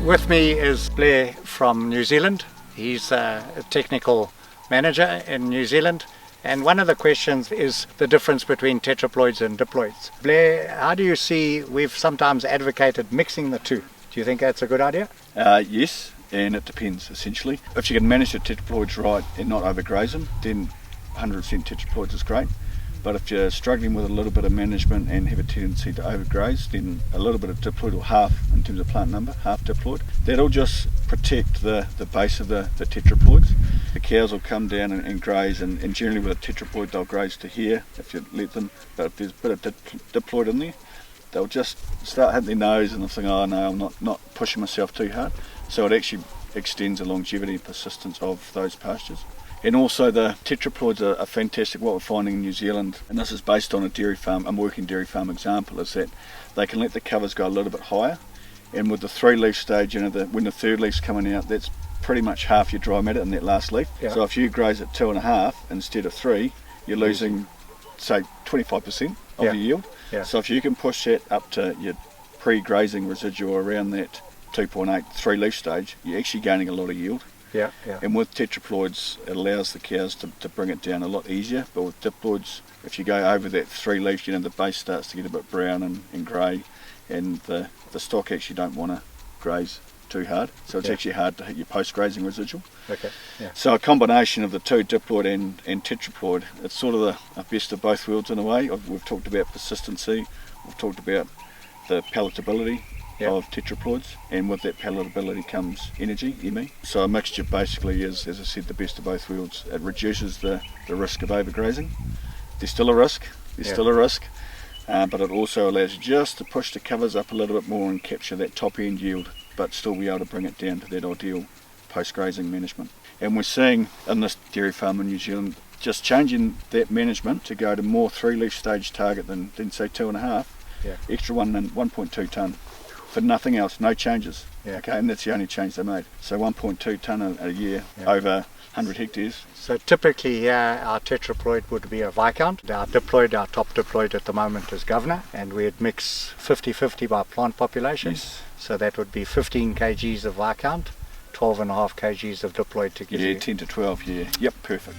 With me is Blair from New Zealand. He's a technical manager in New Zealand. And one of the questions is the difference between tetraploids and diploids. Blair, how do you see, we've sometimes advocated mixing the two. Do you think that's a good idea? Yes, and it depends essentially. If you can manage the tetraploids right and not overgraze them, then 100% tetraploids is great. But if you're struggling with a little bit of management and have a tendency to overgraze, then a little bit of diploid, or half in terms of plant number, half diploid, that'll just protect the base of the tetraploids. The cows will come down and graze, and generally with a tetraploid they'll graze to here if you let them, but if there's a bit of diploid in there, they'll just start hitting their nose and they'll think, oh no, I'm not pushing myself too hard. So it actually extends the longevity and persistence of those pastures. And also the tetraploids are fantastic. What we're finding in New Zealand, and this is based on a dairy farm, a working dairy farm example, is that they can let the covers go a little bit higher, and with the 3-leaf stage, when the 3rd leaf's coming out, that's pretty much half your dry matter in that last leaf. Yeah. So if you graze at 2.5 instead of 3, you're losing, say, 25% of the yield. Yeah. So if you can push that up to your pre-grazing residual around that 2.8, 3-leaf stage, you're actually gaining a lot of yield. Yeah. And with tetraploids, it allows the cows to bring it down a lot easier. But with diploids, if you go over that 3 leaf, the base starts to get a bit brown and grey, and the stock actually don't want to graze too hard. So it's actually hard to hit your post-grazing residual. Okay. Yeah. So a combination of the two, diploid and tetraploid, it's sort of a best of both worlds in a way. We've talked about persistency, we've talked about the palatability of tetraploids, and with that palatability comes energy, ME. So a mixture basically is, as I said, the best of both worlds. It reduces the risk of overgrazing. There's still a risk, but it also allows you just to push the covers up a little bit more and capture that top end yield, but still be able to bring it down to that ideal post-grazing management. And we're seeing in this dairy farm in New Zealand, just changing that management to go to more 3-leaf stage target than say 2.5, extra 1.2 tonne. For nothing else, no changes. Okay, and that's the only change they made. So 1.2 tonne a year over 100 hectares. So typically our tetraploid would be a Viscount. Our diploid, our top diploid at the moment is Governor, and we'd mix 50-50 by plant population. Yes. So that would be 15 kgs of Viscount, 12.5 kgs of diploid to give you. 10 to 12, Yep, perfect.